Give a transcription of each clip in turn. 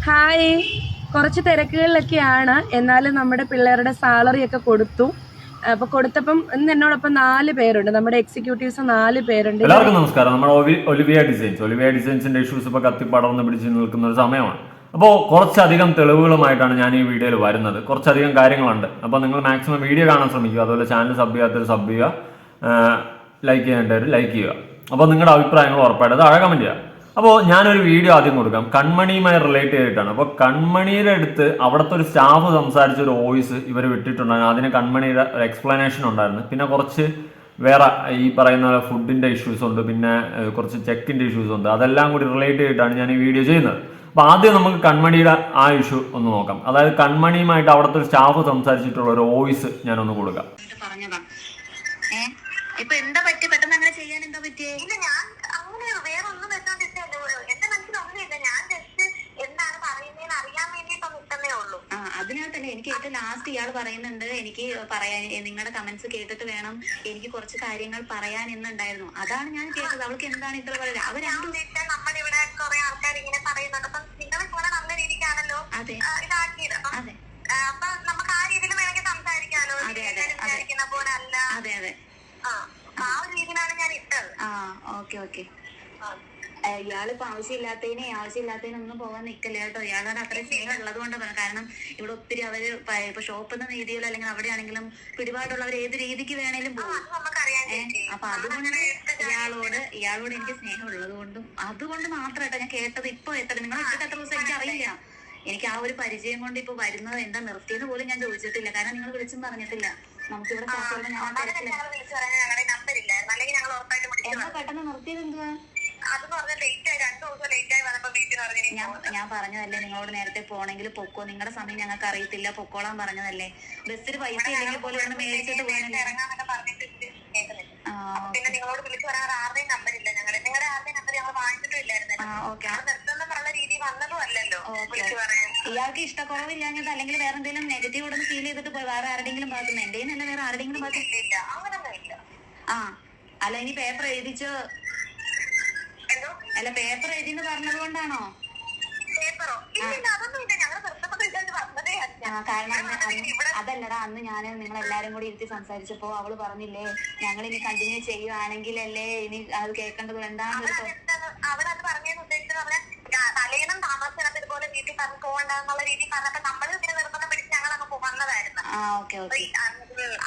Hi. കുറച്ച് തിരക്കുകളിലൊക്കെയാണ്. എന്നാലും നമ്മുടെ പിള്ളേരുടെ സാലറി ഒക്കെ കൊടുത്തു. അപ്പോൾ കൊടുത്തപ്പം ഇന്ന് എന്നോടൊപ്പം 4 പേരുണ്ട്. നമ്മുടെ എക്സിക്യൂട്ടീവ്സ് 4 പേരുണ്ട്. എല്ലാവർക്കും നമസ്കാരം. നമ്മുടെ ഒലിവിയ ഡിസൈൻസിന്റെ ഇഷ്യൂസ് ഇപ്പോൾ കത്തിപ്പടർന്ന് പിടിച്ച് നിൽക്കുന്ന ഒരു സമയമാണ്. അപ്പോൾ കുറച്ചധികം തെളിവുകളുമായിട്ടാണ് ഞാൻ ഈ വീഡിയോയിൽ വരുന്നത്. കുറച്ചധികം കാര്യങ്ങളുണ്ട്. അപ്പോൾ നിങ്ങൾ മാക്സിമം വീഡിയോ കാണാൻ ശ്രമിക്കുക. അതുപോലെ ചാനൽ സബ് ചെയ്യാത്തവർ സബ് ചെയ്യുക, ലൈക്ക് ചെയ്യേണ്ടവർ ലൈക്ക് ചെയ്യുക. അപ്പോൾ നിങ്ങളുടെ അഭിപ്രായങ്ങൾ ഉറപ്പായിട്ട് താഴെ കമന്റ് ചെയ്യുക. അപ്പോൾ ഞാനൊരു വീഡിയോ ആദ്യം കൊടുക്കാം, കൺമണിയുമായി റിലേറ്റ് ചെയ്തിട്ടാണ്. അപ്പോൾ കൺമണിയുടെ അടുത്ത് അവിടുത്തെ ഒരു സ്റ്റാഫ് സംസാരിച്ച ഒരു വോയിസ് ഇവർ വിട്ടിട്ടുണ്ടായിരുന്നു. അതിന് കൺമണിയുടെ ഒരു എക്സ്പ്ലനേഷൻ ഉണ്ടായിരുന്നു. പിന്നെ കുറച്ച് വേറെ ഈ പറയുന്ന ഫുഡിന്റെ ഇഷ്യൂസ് ഉണ്ട്, പിന്നെ കുറച്ച് ചെക്കിന്റെ ഇഷ്യൂസ് ഉണ്ട്. അതെല്ലാം കൂടി റിലേറ്റ് ചെയ്തിട്ടാണ് ഞാൻ ഈ വീഡിയോ ചെയ്യുന്നത്. അപ്പോൾ ആദ്യം നമുക്ക് കൺമണിയുടെ ആ ഇഷ്യൂ ഒന്ന് നോക്കാം. അതായത് കൺമണിയുമായിട്ട് അവിടുത്തെ ഒരു സ്റ്റാഫ് സംസാരിച്ചിട്ടുള്ള ഒരു വോയിസ് ഞാനൊന്ന് കൊടുക്കാം. ഇപ്പൊ എന്താ പറ്റി പെട്ടെന്ന് അങ്ങനെ ചെയ്യാൻ എന്താ പറ്റിയേ? ഇല്ല, ഞാൻ അങ്ങനെ വേറെ ഒന്നും വെച്ചോണ്ടിരിക്കല്ലോ. എന്റെ മനസ്സിലൊന്നുമില്ല. ഞാൻ ജസ്റ്റ് എന്താണ് പറയുന്നതെന്ന് അറിയാൻ വേണ്ടിയിട്ടൊന്നും ഇട്ടേ ഉള്ളൂ. അതിനകത്തല്ലേ എനിക്ക് ഏറ്റവും ലാസ്റ്റ് ഇയാൾ പറയുന്നുണ്ട്, എനിക്ക് പറയാൻ നിങ്ങളുടെ കമന്റ്സ് കേട്ടിട്ട് വേണം എനിക്ക് കുറച്ച് കാര്യങ്ങൾ പറയാൻ എന്നുണ്ടായിരുന്നു. അതാണ് ഞാൻ കേട്ടത്. അവൾക്ക് എന്താണ് ഇത്ര പറയുന്നത്? നമ്മളിവിടെ കുറെ ആൾക്കാർ ഇങ്ങനെ പറയുന്നുണ്ട്. അപ്പം നിങ്ങളെ പോലെ നല്ല രീതിക്കാണല്ലോ ഇതാക്കിയത്. അതെ, അപ്പൊ നമുക്ക് ആ രീതിയിൽ വേണമെങ്കിൽ സംസാരിക്കാലോ. വിചാരിക്കുന്ന പോലെ അല്ല. അതെ അതെ, ആ ഒരു രീതിയിലാണ് ഞാൻ ഇട്ടത്. ഓക്കെ. ഇയാളിപ്പോ ആവശ്യമില്ലാത്തതിനൊന്നും പോകാൻ നിക്കല്ലേ കേട്ടോ. ഇയാളോട് അത്ര സ്നേഹം ഉള്ളത് കൊണ്ട്. കാരണം ഇവിടെ ഒത്തിരി അവര് ഇപ്പൊ ഷോപ്പ് എന്ന രീതിയിലോ അല്ലെങ്കിൽ അവിടെ ആണെങ്കിലും പിടിപാടുള്ളവർ ഏത് രീതിക്ക് വേണേലും പോകും. അപ്പൊ അതുകൊണ്ട് ഇയാളോട് എനിക്ക് സ്നേഹം ഉള്ളത് കൊണ്ടും അതുകൊണ്ട് മാത്രമായിട്ടോ ഞാൻ കേട്ടത്. ഇപ്പൊ നിങ്ങൾ ഇട്ടിട്ട് എത്ര ദിവസം എനിക്ക് അറിയില്ല. എനിക്ക് ആ ഒരു പരിചയം കൊണ്ട് ഇപ്പൊ വരുന്നത് എന്താ നിർത്തിയെന്ന് പോലും ഞാൻ ചോദിച്ചിട്ടില്ല. കാരണം നിങ്ങൾ വിളിച്ചും പറഞ്ഞിട്ടില്ല. നമുക്കിവിടെ എന്താ പെട്ടെന്ന് നിർത്തിയത് എന്തുവാ? ഞാൻ പറഞ്ഞതല്ലേ നിങ്ങളോട് നേരത്തെ പോണെങ്കിൽ പൊക്കോ, നിങ്ങളുടെ സമയം ഞങ്ങൾക്ക് അറിയത്തില്ല, പൊക്കോളാൻ പറഞ്ഞതല്ലേ. ബസ്സിൽ പൈസ ഇല്ലെങ്കിൽ പോലും ഒന്ന് മേടിച്ചിട്ട് പോകണല്ലേ. പിന്നെ നിങ്ങളോട് വിളിച്ചു പറയാൻ ആരുടെയും നമ്പരില്ല. നിങ്ങളുടെ ആരുടെയും നമ്പർ ഞങ്ങൾ വാങ്ങിച്ചിട്ടില്ലായിരുന്നു. ഇയാൾക്ക് ഇഷ്ടക്കുറവില്ലാഞ്ഞത് അല്ലെങ്കിൽ വേറെ എന്തെങ്കിലും നെഗറ്റീവ് ഉണ്ടെന്ന് ഫീൽ ചെയ്തിട്ട് പോയി വേറെ ആരുടെങ്കിലും ഭാഗത്തുനിന്ന്? എന്റെയും അല്ല വേറെ ആരുടെങ്കിലും ഭാഗത്തില്ല. അങ്ങനൊന്നുമില്ല. അല്ല, ഇനി പേപ്പർ എഴുതിച്ചോ? അല്ല, പേപ്പർ എഴുതിന്ന് പറഞ്ഞത് കൊണ്ടാണോ? കാരണം അതല്ലടാ, അന്ന് ഞാൻ നിങ്ങളെല്ലാരും കൂടി ഇരുത്തി സംസാരിച്ചപ്പോ അവള് പറഞ്ഞില്ലേ, ഞങ്ങൾ ഇനി കണ്ടിന്യൂ ചെയ്യുവാണെങ്കിലല്ലേ ഇനി അത് കേൾക്കേണ്ടത്. എന്താണ് അവരത് പറഞ്ഞതെന്ന് ഉദ്ദേശിച്ചത് തലേന്നും താമസിച്ചത് ഇതുപോലെ വീട്ടിൽ പറഞ്ഞു പോകണ്ടെന്നുള്ള രീതിയിൽ പറഞ്ഞപ്പോ നമ്മൾ ഇതിന് നിർബന്ധം പിടിച്ച് ഞങ്ങൾ അങ്ങ് വന്നതായിരുന്നു.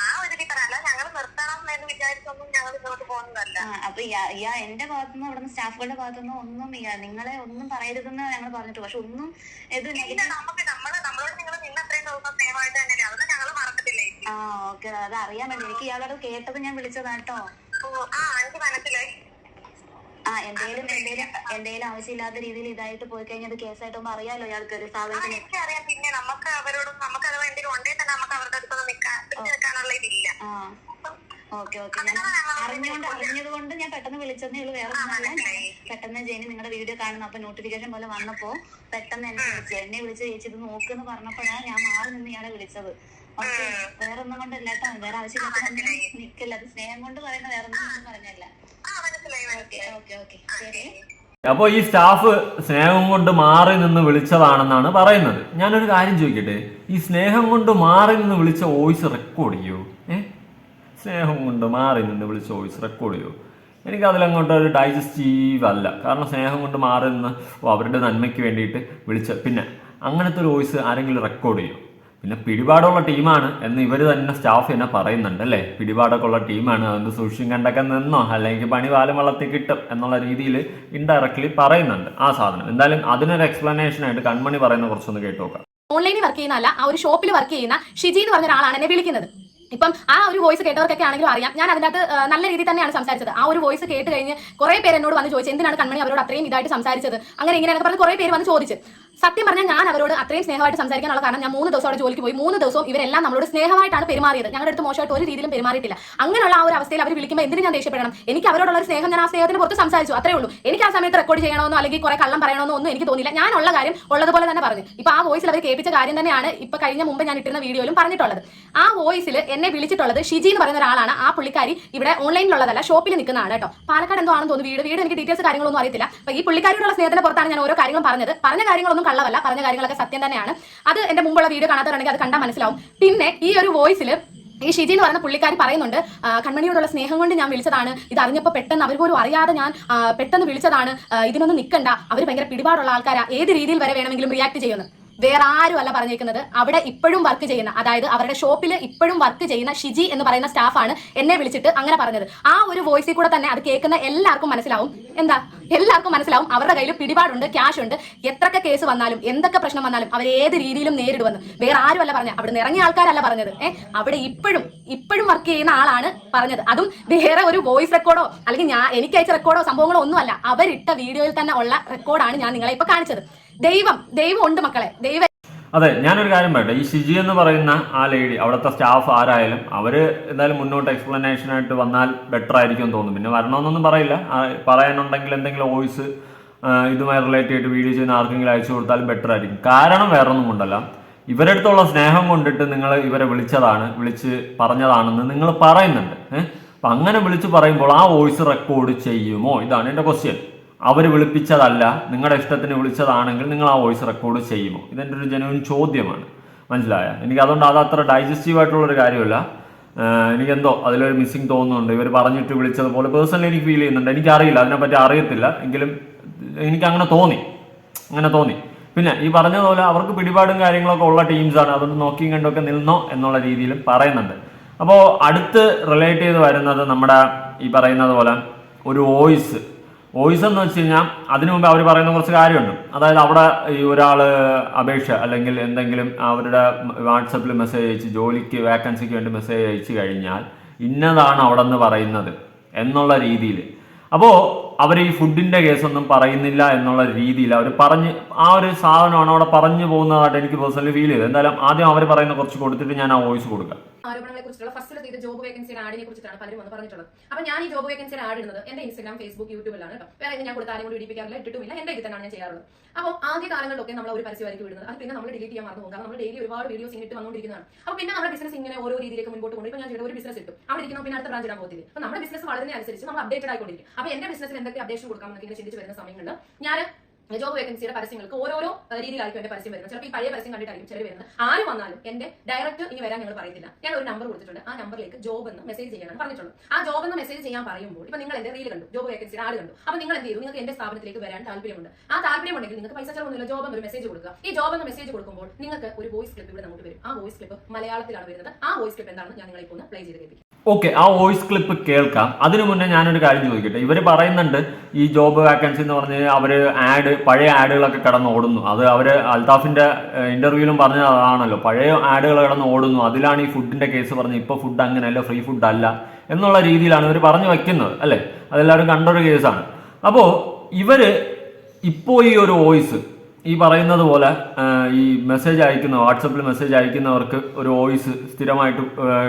ആ ഒരു രീതി പറയാല്ല, ഞങ്ങൾ നിർത്തണം എന്ന് വിചാരിച്ചൊന്നും ഞങ്ങൾ ഇങ്ങോട്ട് പോകുന്നതല്ല. അപ്പൊ എന്റെ ഭാഗത്തുനിന്ന് ഇവിടുന്ന് സ്റ്റാഫുകളുടെ ഭാഗത്തുനിന്ന് ഒന്നും നിങ്ങളെ ഒന്നും പറയരുതെന്ന് ഞങ്ങൾ പറഞ്ഞിട്ട്, പക്ഷെ ഒന്നും ഇത് നമുക്ക് നമ്മളോട് നിങ്ങൾ നിന്ന് അത്രയും ദിവസം സേവായിട്ട് തന്നെ അതൊന്നും ഞങ്ങൾ മറക്കത്തില്ലേ. ഓക്കെ, അത് അറിയാൻ വേണ്ടി എനിക്ക് ഇയാളോട് കേട്ടത് ഞാൻ വിളിച്ചതാട്ടോ. എനിക്ക് മനസ്സിലായി. എന്തേലും ആവശ്യമില്ലാത്ത രീതിയിൽ ഇതായിട്ട് പോയി കഴിഞ്ഞാൽ കേസായിട്ടൊന്നും അറിയാലോ ഇയാൾക്ക് ഒരു സ്ഥാപനത്തിന്. അറിയാം. പിന്നെ നമുക്ക് അവരോടും നമുക്ക് അഥവാ എന്തെങ്കിലും ഉണ്ടെങ്കിൽ തന്നെ നമുക്ക് അവരുടെ അടുത്തൊന്നും നിൽക്കാനുള്ള ഇതില്ല. ഓക്കെ. ഞാൻ അറിഞ്ഞത് കൊണ്ട് ഞാൻ പെട്ടെന്ന് വിളിച്ചതേ ഉള്ളൂ. വേറെ പെട്ടെന്ന് ജെനി നിങ്ങളുടെ വീഡിയോ കാണുന്നു. അപ്പൊ നോട്ടിഫിക്കേഷൻ പോലെ വന്നപ്പോ പെട്ടെന്ന് എന്നെ വിളിച്ച് ചേച്ചി ഇത് നോക്കുന്ന് പറഞ്ഞപ്പോഴാണ് ഞാൻ മാറി നിന്ന് ഇയാളെ വിളിച്ചത്. ഓക്കെ, വേറെ ഒന്നും കൊണ്ടല്ല കേട്ടോ. വേറെ ആവശ്യമില്ലാത്ത നിക്കില്ല. അത് സ്നേഹം കൊണ്ട് പറയുന്ന വേറെ ഒന്നും പറഞ്ഞല്ല. അപ്പോൾ ഈ സ്റ്റാഫ് സ്നേഹം കൊണ്ട് മാറി നിന്ന് വിളിച്ചതാണെന്നാണ് പറയുന്നത്. ഞാനൊരു കാര്യം ചോദിക്കട്ടെ, ഈ സ്നേഹം കൊണ്ട് മാറി നിന്ന് വിളിച്ച വോയിസ് റെക്കോർഡ് ചെയ്യോ? സ്നേഹം കൊണ്ട് മാറി നിന്ന് വിളിച്ച വോയിസ് റെക്കോർഡ് ചെയ്യോ? എനിക്ക് അതിലങ്ങോട്ട് ഒരു ഡൈജസ്റ്റീവ് അല്ല. കാരണം സ്നേഹം കൊണ്ട് മാറി നിന്ന് അവരുടെ നന്മയ്ക്ക് വേണ്ടിയിട്ട് വിളിച്ച പിന്നെ അങ്ങനത്തെ ഒരു വോയിസ് ആരെങ്കിലും റെക്കോർഡ് ചെയ്യും? പിന്നെ പിടിപാടുള്ള ടീമാണ് എന്ന് ഇവർ തന്നെ സ്റ്റാഫ് തന്നെ പറയുന്നുണ്ട് അല്ലേ. പിടിപാടൊക്കെ ഉള്ള ടീമാണ്, അതുകൊണ്ട് സൂക്ഷിച്ചും കണ്ടൊക്കെ നിന്നോ അല്ലെങ്കിൽ പണി പാലും വെള്ളത്തിൽ കിട്ടും എന്നുള്ള രീതിയിൽ ഇൻഡയറക്ട്ലി പറയുന്നുണ്ട് ആ സാധനം. എന്തായാലും അതിനൊരു എക്സ്പ്ലനേഷൻ ആയിട്ട് കൺമണി പറയുന്ന കുറച്ചൊന്ന് കേട്ടു നോക്കാം. ഓൺലൈനിൽ വർക്ക് ചെയ്യുന്ന ആ ഒരു ഷോപ്പിൽ വർക്ക് ചെയ്യുന്ന ഷിജി എന്ന് പറഞ്ഞ ഒരാളാണ് എന്നെ വിളിക്കുന്നത്. ഇപ്പം ആ ഒരു വോയിസ് കേട്ടവർക്കൊക്കെ ആണെങ്കിലും അറിയാം, ഞാൻ അതിനകത്ത് നല്ല രീതിയിൽ തന്നെയാണ് സംസാരിച്ചത്. ആ ഒരു വോയിസ് കേട്ട് കഴിഞ്ഞ് കുറേ പേര് എന്നോട് വന്ന് ചോദിച്ചു, എന്തിനാണ് കൺമണി അവരോട് അത്രയും ഇതായിട്ട് സംസാരിച്ചത്, അങ്ങനെ ഇങ്ങനെയൊക്കെ പറഞ്ഞ് കുറേ പേര് വന്ന് ചോദിച്ചു. സത്യം പറഞ്ഞാൽ ഞാൻ അവരോട് അത്രയും സ്നേഹമായിട്ട് സംസാരിക്കാനുള്ള കാരണം, ഞാൻ 3 ദിവസം അവിടെ ജോലിക്ക് പോയി. 3 ദിവസവും ഇവരെല്ലാം നമ്മളോട് സ്നേഹമായിട്ടാണ് പെരുമാറിയത്. ഞങ്ങളുടെ അടുത്ത് മോശമായിട്ട് ഒരു രീതിയിലും പെരുമാറിയിട്ടില്ല. അങ്ങനെയുള്ള ആ ഒരു അവസ്ഥയിൽ അവർ വിളിക്കുമ്പോൾ എന്തിനും ഞാൻ ദേഷ്യപ്പെടണം? എനിക്ക് അവരോടുള്ള ഒരു സ്നേഹം, ഞാൻ ആ സ്നേഹത്തിന് പുറത്ത് സംസാരിച്ചു, അത്രേ ഉള്ളൂ. എനിക്ക് ആ സമയത്ത് റെക്കോർഡ് ചെയ്യണമെന്നോ അല്ലെങ്കിൽ കുറെ കള്ളം പറയണമെന്നോ ഒന്നും എനിക്ക് തോന്നിയില്ല. ഞാൻ ഉള്ള കാര്യം ഉള്ളതുപോലെ തന്നെ പറഞ്ഞു. ഇപ്പൊ ആ വോയിസിൽ അവർ കേൾപ്പിച്ച കാര്യം തന്നെയാണ് ഇപ്പൊ കഴിഞ്ഞ മുമ്പ് ഞാൻ ഇട്ടിരുന്ന വീഡിയോയിലും പറഞ്ഞിട്ടുള്ളത്. ആ വോയിസിൽ എന്നെ വിളിച്ചിട്ടുള്ളത് ഷിജി എന്ന് പറയുന്ന ഒരാളാണ്. ആ പുള്ളിക്കാരി ഇവിടെ ഓൺലൈനിലുള്ളതല്ല, ഷോപ്പിൽ നിൽക്കുന്നതാണ് കേട്ടോ. പാലക്കാട് എന്തോ ആണെന്ന് തോന്നുന്നു വീട്. എനിക്ക് ഡീറ്റെയിൽസ് കാര്യങ്ങളൊന്നും അറിയത്തില്ല. അപ്പൊ ഈ പുള്ളിക്കാരിയോടുള്ള സ്നേഹത്തിന്റെ പുറത്താണ് ഞാൻ ഓരോ കാര്യങ്ങളും പറഞ്ഞത്. പറഞ്ഞ കാര്യങ്ങളൊന്നും കള്ളവല്ല, പറഞ്ഞ കാര്യങ്ങളൊക്കെ സത്യം തന്നെയാണ്. അത് എന്റെ മുമ്പുള്ള വീഡിയോ കാണാത്തവരുണ്ടെങ്കിൽ അത് കണ്ടാൽ മനസ്സിലാവും. പിന്നെ ഈ ഒരു വോയിസിൽ ഈ ഷിജി എന്ന് പറയുന്ന പുള്ളിക്കാരി പറയുന്നുണ്ട്, കൺമണിയോടുള്ള സ്നേഹം കൊണ്ട് ഞാൻ വിളിച്ചതാണ്, ഇത് അറിഞ്ഞപ്പോൾ പെട്ടെന്ന് അവർ പോലും അറിയാതെ ഞാൻ പെട്ടെന്ന് വിളിച്ചതാണ്, ഇതിനൊന്നും നിൽക്കണ്ട, അവർ ഭയങ്കര പിടിപാടുള്ള ആൾക്കാരാ, ഏത് രീതിയിൽ വരെ വേണമെങ്കിലും റിയാക്ട് ചെയ്യുന്നു. വേറെ ആരും അല്ല പറഞ്ഞേക്കുന്നത്, അവിടെ ഇപ്പോഴും വർക്ക് ചെയ്യുന്ന, അതായത് അവരുടെ ഷോപ്പിൽ ഇപ്പോഴും വർക്ക് ചെയ്യുന്ന ഷിജി എന്ന് പറയുന്ന സ്റ്റാഫാണ് എന്നെ വിളിച്ചിട്ട് അങ്ങനെ പറഞ്ഞത്. ആ ഒരു വോയിസിൽ കൂടെ തന്നെ അത് കേൾക്കുന്ന എല്ലാവർക്കും മനസ്സിലാവും, എല്ലാവർക്കും മനസ്സിലാവും അവരുടെ കയ്യിൽ പിടിപാടുണ്ട്, ക്യാഷ് ഉണ്ട്, എത്രയൊക്കെ കേസ് വന്നാലും എന്തൊക്കെ പ്രശ്നം വന്നാലും അവർ ഏത് രീതിയിലും നേരിടുമെന്ന്. വേറെ ആരും അല്ല പറഞ്ഞത്, അവിടെ ഇറങ്ങിയ ആൾക്കാരല്ല പറഞ്ഞത്. അവിടെ ഇപ്പോഴും വർക്ക് ചെയ്യുന്ന ആളാണ് പറഞ്ഞത്. അതും വേറെ ഒരു വോയിസ് റെക്കോർഡോ അല്ലെങ്കിൽ എനിക്ക് അയച്ച റെക്കോർഡോ സംഭവങ്ങളോ ഒന്നുമല്ല, അവരിട്ട വീഡിയോയിൽ തന്നെ ഉള്ള റെക്കോർഡാണ് ഞാൻ നിങ്ങളെ ഇപ്പൊ കാണിച്ചത്. ദൈവം ഉണ്ട് മക്കളെ, ദൈവം. അതെ, ഞാനൊരു കാര്യം പറയട്ടെ. ഈ ഷിജി എന്ന് പറയുന്ന ആ ലേഡി, അവിടുത്തെ സ്റ്റാഫ് ആരായാലും അവര് എന്തായാലും മുന്നോട്ട് എക്സ്പ്ലനേഷൻ ആയിട്ട് വന്നാൽ ബെറ്റർ ആയിരിക്കും എന്ന് തോന്നുന്നു. പിന്നെ വരണമെന്നൊന്നും പറയില്ല, പറയാനുണ്ടെങ്കിൽ എന്തെങ്കിലും വോയിസ് ഇതുമായി റിലേറ്റ് ചെയ്തിട്ട് വീഡിയോ ചെയ്യുന്ന ആർക്കെങ്കിലും അയച്ചു കൊടുത്താൽ ബെറ്റർ ആയിരിക്കും. കാരണം വേറൊന്നും കൊണ്ടല്ല, ഇവരുടെ അടുത്തുള്ള സ്നേഹം കൊണ്ടിട്ട് നിങ്ങൾ ഇവരെ വിളിച്ച് പറഞ്ഞതാണെന്ന് നിങ്ങൾ പറയുന്നുണ്ട്. അപ്പം അങ്ങനെ വിളിച്ച് പറയുമ്പോൾ ആ വോയിസ് റെക്കോർഡ് ചെയ്യുമോ? ഇതാണ് എൻ്റെ ക്വസ്റ്റ്യൻ. അവർ വിളിപ്പിച്ചതല്ല, നിങ്ങളുടെ ഇഷ്ടത്തിന് വിളിച്ചതാണെങ്കിൽ നിങ്ങൾ ആ വോയിസ് റെക്കോർഡ് ചെയ്യുമോ? ഇതെൻ്റെ ഒരു ജനുവിൻ ചോദ്യമാണ്. മനസ്സിലായ? എനിക്ക് അതുകൊണ്ട് അത് അത്ര ഡൈജസ്റ്റീവ് ആയിട്ടുള്ളൊരു കാര്യമല്ല. എനിക്കെന്തോ അതിലൊരു മിസ്സിങ് തോന്നുന്നുണ്ട്. ഇവർ പറഞ്ഞിട്ട് വിളിച്ചതുപോലെ പേഴ്സണലി എനിക്ക് ഫീൽ ചെയ്യുന്നുണ്ട്. എനിക്കറിയില്ല, അതിനെപ്പറ്റി അറിയത്തില്ല, എങ്കിലും എനിക്കങ്ങനെ തോന്നി. പിന്നെ ഈ പറഞ്ഞതുപോലെ അവർക്ക് പിടിപാടും കാര്യങ്ങളൊക്കെ ഉള്ള ടീംസാണ്, അതുകൊണ്ട് നോക്കിയും കണ്ടൊക്കെ നിന്നോ എന്നുള്ള രീതിയിലും പറയുന്നുണ്ട്. അപ്പോൾ അടുത്ത് റിലേറ്റ് ചെയ്ത് വരുന്നത് നമ്മുടെ ഈ പറയുന്നത് പോലെ ഒരു വോയിസ് എന്ന് വെച്ച് കഴിഞ്ഞാൽ അതിനു മുമ്പ് അവർ പറയുന്ന കുറച്ച് കാര്യമുണ്ട്. അതായത് അവിടെ ഈ ഒരാൾ അപേക്ഷ അല്ലെങ്കിൽ എന്തെങ്കിലും അവരുടെ വാട്സപ്പിൽ മെസ്സേജ് അയച്ച് ജോലിക്ക് വേക്കൻസിക്ക് വേണ്ടി മെസ്സേജ് അയച്ചു കഴിഞ്ഞാൽ ഇന്നതാണ് അവിടെ നിന്ന് പറയുന്നത് എന്നുള്ള രീതിയിൽ. അപ്പോൾ അവർ ഈ ഫുഡിൻ്റെ കേസൊന്നും പറയുന്നില്ല എന്നുള്ള രീതിയിൽ അവർ ആ ഒരു സാധനമാണ് അവിടെ പറഞ്ഞു പോകുന്നതായിട്ട് എനിക്ക് പേഴ്സണലി ഫീൽ ചെയ്തത്. എന്തായാലും ആദ്യം അവർ പറയുന്ന കുറച്ച് കൊടുത്തിട്ട് ഞാൻ ആ വോയിസ് കൊടുക്കാം. ആരോപണങ്ങളെ കുറിച്ചുള്ള ഫസ്റ്റ് ഇത് ജോബ് വേക്കൻസിയുടെ ആഡിനെ കുറിച്ചിട്ടാണ് പലരും വന്ന് പറഞ്ഞിട്ടുള്ളത്. അപ്പോൾ ഞാൻ ഈ ജോബ് വേക്കൻസിയുടെ ആഡ് ഇടുന്നത് എന്റെ ഇൻസ്റ്റാഗ്രാം, ഫേസ്ബുക്ക്, യൂട്യൂബിലാണ് കേട്ടോ. വേറെ ഞാൻ കൊടുത്ത് ആരും കൂടി ഇടിപ്പിക്കാറില്ല, ഇട്ടിട്ടുമില്ല, എന്റെ ഇതിൽ തന്നെയാണ് ഞാൻ ചെയ്യാറുള്ളത്. അപ്പോൾ ആദ്യ കാലങ്ങളിലൊക്കെ നമ്മൾ ഒരു പരസ്യമായിരിക്കും വിടുന്നത്, അത് പിന്നെ നമ്മൾ ഡിലീറ്റ് ചെയ്യാൻ മറന്നു പോകും. കാരണം നമ്മൾ ഡെയിലി ഒരുപാട് വീഡിയോസ് ഇട്ട് വന്നുകൊണ്ടിരിക്കുന്നതാണ്. അപ്പോൾ പിന്നെ നമ്മുടെ ബിസിനസ് ഇങ്ങനെ ഓരോ രീതിയിലേക്ക് മുൻപോട്ട് കൊണ്ടു. ഇപ്പോൾ ഞാൻ ചെയ്ത ഒരു ബിസിനസ് ഇട്ടു, അവിടെ ഇരിക്കുന്ന പിന്നെ അടുത്ത ബ്രാഞ്ച് ഇടാൻ പോകത്തില്ല. അപ്പോൾ നമ്മുടെ ബിസിനസ് വളരുന്നതിനനുസരിച്ച് നമ്മൾ അപ്ഡേറ്റഡ് ആയിക്കൊണ്ടിരിക്കും. അപ്പോൾ എന്റെ ബിസിനസ്സിൽ എന്തൊക്കെ അപ്ഡേഷൻ കൊടുക്കാമെന്നൊക്കെ ഇങ്ങനെ ചിന്തിച്ച് വരുന്ന സമയങ്ങളിൽ ഞാൻ ജോബ് വേക്കൻസിയുടെ പരസ്യങ്ങൾക്ക് ഓരോരോ രീതിയിലായിരിക്കും എന്റെ പരസ്യം വരുന്നത്. ചിലപ്പോൾ ഈ പഴയ പരസ്യം കണ്ടിട്ടായിരിക്കും ചിലർ വരുന്നത്. ആര് വന്നാലും എന്റെ ഡയറക്റ്റ് ഇനി വരാൻ ഞങ്ങൾ പറയത്തില്ല. ഞാൻ ഒരു നമ്പർ കൊടുത്തിട്ടുണ്ട്, ആ നമ്പറിലേക്ക് ജോബ് എന്ന് മെസ്സേജ് ചെയ്യാനാണ് പറഞ്ഞിട്ടുള്ളത്. ആ ജോബ് എന്ന് മെസ്സേജ് ചെയ്യാൻ പറയുമ്പോൾ ഇപ്പൊ നിങ്ങൾ എന്റെ റീൽ കണ്ടു, ജോബ് വേക്കൻസിയുടെ ആഡ് കണ്ടു. അപ്പോൾ നിങ്ങൾ എന്ത് ചെയ്തു? നിങ്ങൾക്ക് എന്റെ സ്ഥാപനത്തിലേക്ക് വരാൻ താല്പര്യമുണ്ട്. ആ താല്പര്യമുണ്ടെങ്കിൽ നിങ്ങൾക്ക് പൈസ ചെലവൊന്നുമില്ല, ജോബ് എന്നൊരു മെസ്സേജ് കൊടുക്കുക. ഈ ജോബ് എന്ന മെസ്സേജ് കൊടുക്കുമ്പോൾ നിങ്ങൾക്ക് ഒരു വോയിസ് ക്ലിപ്പ് ഇവിടെ നമുക്ക് വരും. ആ വോയിസ് ക്ലിപ്പ് മലയാളത്തിലാണ് വരുന്നത്. ആ വോയിസ് ക്ലിപ്പ് എന്താണെന്ന് ഞാൻ നിങ്ങളെ ഇപ്പോൾ ഒന്ന് പ്ലേ ചെയ്ത് കേൾപ്പിക്കും. ഓക്കെ, ആ വോയിസ് ക്ലിപ്പ് കേൾക്കാം. അതിനു മുന്നേ ഞാനൊരു കാര്യം ചോദിക്കട്ടെ. ഇവർ പറയുന്നുണ്ട് ഈ ജോബ് വാക്കൻസി എന്ന് പറഞ്ഞ് അവർ പഴയ ആഡുകളൊക്കെ കിടന്ന് ഓടുന്നു. അത് അവർ അൽത്താഫിന്റെ ഇന്റർവ്യൂവിലും പറഞ്ഞതാണല്ലോ, പഴയ ആഡുകൾ കിടന്ന് ഓടുന്നു, അതിലാണ് ഈ ഫുഡിന്റെ കേസ് പറഞ്ഞ് ഇപ്പോൾ ഫുഡ് അങ്ങനെയല്ല, ഫ്രീ ഫുഡ് അല്ല എന്നുള്ള രീതിയിലാണ് ഇവർ പറഞ്ഞു വയ്ക്കുന്നത്, അല്ലേ? അതെല്ലാവരും കണ്ടൊരു കേസാണ്. അപ്പോൾ ഇവർ ഇപ്പോൾ ഈ ഒരു വോയിസ് ഈ പറയുന്നത് പോലെ ഈ മെസ്സേജ് അയക്കുന്ന വാട്സപ്പിൽ മെസ്സേജ് അയക്കുന്നവർക്ക് ഒരു വോയിസ് സ്ഥിരമായിട്ട്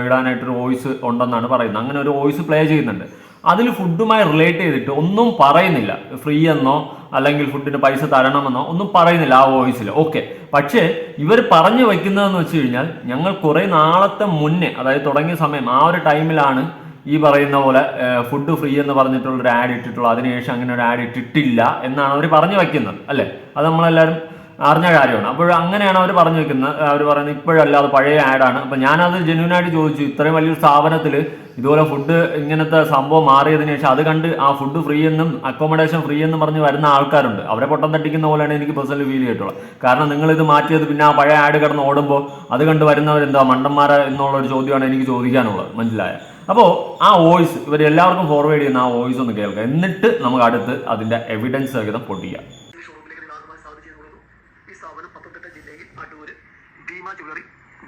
ഇടാനായിട്ടൊരു വോയിസ് ഉണ്ടെന്നാണ് പറയുന്നത്. അങ്ങനെ ഒരു വോയിസ് പ്ലേ ചെയ്യുന്നുണ്ട്. അതിൽ ഫുഡുമായി റിലേറ്റ് ചെയ്തിട്ട് ഒന്നും പറയുന്നില്ല, ഫ്രീ എന്നോ അല്ലെങ്കിൽ ഫുഡിന് പൈസ തരണമെന്നോ ഒന്നും പറയുന്നില്ല ആ വോയിസിൽ. ഓക്കെ, പക്ഷേ ഇവർ പറഞ്ഞു വയ്ക്കുന്നതെന്ന് വെച്ച് കഴിഞ്ഞാൽ ഞങ്ങൾ കുറേ നാളത്തെ മുന്നേ, അതായത് തുടങ്ങിയ സമയം ആ ഒരു ടൈമിലാണ് ഈ പറയുന്ന പോലെ ഫുഡ് ഫ്രീ എന്ന് പറഞ്ഞിട്ടുള്ളൊരു ആഡ് ഇട്ടിട്ടുള്ളൂ. അതിനുശേഷം അങ്ങനെ ഒരു ആഡ് ഇട്ടിട്ടില്ല എന്നാണ് അവർ പറഞ്ഞു വയ്ക്കുന്നത്, അല്ലേ? അത് നമ്മളെല്ലാവരും അറിഞ്ഞ കാര്യമാണ്. അപ്പോൾ അങ്ങനെയാണ് അവർ പറഞ്ഞു വെക്കുന്നത്. അവർ പറയുന്നത് ഇപ്പോഴല്ല, അത് പഴയ ആഡാണ്. അപ്പം ഞാനത് ജെന്യൂനായിട്ട് ചോദിച്ചു, ഇത്രയും വലിയൊരു സ്ഥാപനത്തിൽ ഇതുപോലെ ഫുഡ് ഇങ്ങനത്തെ സംഭവം മാറിയതിനു ശേഷം അത് കണ്ട് ആ ഫുഡ് ഫ്രീ എന്നും അക്കോമഡേഷൻ ഫ്രീ എന്നും പറഞ്ഞ് വരുന്ന ആൾക്കാരുണ്ട്. അവരെ പൊട്ടം തട്ടിക്കുന്ന പോലെയാണ് എനിക്ക് പേഴ്സണലി ഫീൽ ചെയ്തിട്ടുള്ളത്. കാരണം നിങ്ങളിത് മാറ്റിയത് പിന്നെ ആ പഴയ ആഡ് കിടന്ന് ഓടുമ്പോൾ അത് കണ്ട് വരുന്നവരെന്താ മണ്ടന്മാരെ എന്നുള്ളൊരു ചോദ്യമാണ് എനിക്ക് ചോദിക്കാനുള്ളത്. മനസ്സിലായ? അപ്പോൾ ആ വോയിസ് ഇവരെല്ലാവർക്കും ഫോർവേഡ് ചെയ്യുന്ന ആ വോയിസ് ഒന്ന് കേൾക്കാം, എന്നിട്ട് നമുക്ക് അടുത്ത് അതിന്റെ എവിഡൻസ് സഹിതം പൊട്ടിക്കാം. ഈ സ്ഥാപനം പത്തനംതിട്ട ജില്ലയിൽ അടൂര്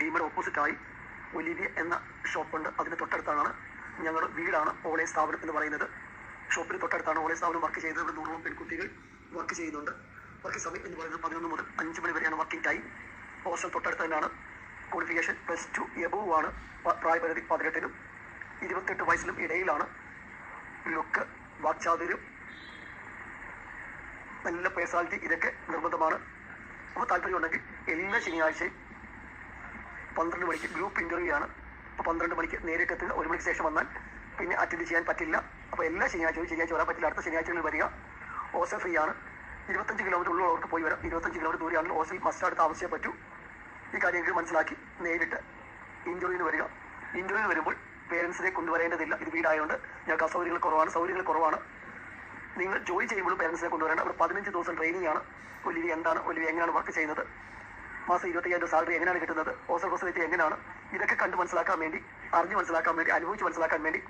ഭീമയുടെ ഓപ്പോസിറ്റായി ഒലിവിയ എന്ന ഷോപ്പുണ്ട്. അതിന് തൊട്ടടുത്താണ് ഞങ്ങളുടെ വീടാണ് ഓളെ സ്ഥാപനം എന്ന് പറയുന്നത്. ഷോപ്പിന് തൊട്ടടുത്താണ് ഓളെ സ്ഥാപനം വർക്ക് ചെയ്തത്. ഇവിടെ 100 പെൺകുട്ടികൾ വർക്ക് ചെയ്യുന്നുണ്ട്. വർക്കിംഗ് സമയം എന്ന് പറയുന്നത് 11 മുതൽ 5 മണി വരെയാണ് വർക്കിംഗ് ടൈം. ഹോസ്റ്റൽ തൊട്ടടുത്ത് തന്നെയാണ്. ക്വാളിഫിക്കേഷൻ +2 എബോവ് ആണ്. പ്രായപരിധി 18-നും 28 വയസ്സിലും ഇടയിലാണ്. ലുക്ക്, വാക്ചാതുര്യം, നല്ല പേഴ്സണാലിറ്റി, ഇതൊക്കെ നിർബന്ധമാണ്. അപ്പോൾ താല്പര്യമുണ്ടെങ്കിൽ എല്ലാ ശനിയാഴ്ചയും 12 മണിക്ക് ഗ്രൂപ്പ് ഇൻ്റർവ്യൂ ആണ്. അപ്പോൾ 12 മണിക്ക് നേരിട്ട് എത്തുക. 1 മണിക്ക് ശേഷം വന്നാൽ പിന്നെ അറ്റൻഡ് ചെയ്യാൻ പറ്റില്ല. അപ്പോൾ എല്ലാ ശനിയാഴ്ച വരാൻ പറ്റില്ല. അടുത്ത ശനിയാഴ്ചകളിൽ വരിക. ഹോസ്റ്റൽ ഫ്രീ ആണ്. 25 കിലോമീറ്റർ ഉള്ളവർക്ക് പോയി വരാം. 25 കിലോമീറ്റർ ദൂരെയാണെങ്കിൽ ഹോസ്റ്റൽ മസ്റ്റായിട്ട് താമസിച്ചേ പറ്റൂ. ഈ കാര്യങ്ങൾ മനസ്സിലാക്കി നേരിട്ട് ഇന്റർവ്യൂവിന് വരിക. ഇന്റർവ്യൂവിന് വരുമ്പോൾ പേരൻസിനെ കൊണ്ടുവരേണ്ടതില്ല. ഇത് വീടായതുകൊണ്ട് ഞങ്ങൾക്ക് സൗകര്യങ്ങൾ കുറവാണ്. നിങ്ങൾ ജോലി ചെയ്യുമ്പോഴും പേരൻസിനെ കൊണ്ടുവരേണ്ട. അവിടെ 15 ദിവസം ട്രെയിനിങ് ആണ്. ഒലിവി എങ്ങനെയാണ് വർക്ക് ചെയ്യുന്നത്, മാസം 25,000 സാലറി എങ്ങനെയാണ് കിട്ടുന്നത്, ഹോസ്റ്റൽ ഫെസിലിറ്റി എങ്ങനെയാണ്, ഇതൊക്കെ കണ്ട് മനസ്സിലാക്കാൻ വേണ്ടി, അനുഭവിച്ച് മനസ്സിലാക്കാൻ വേണ്ടി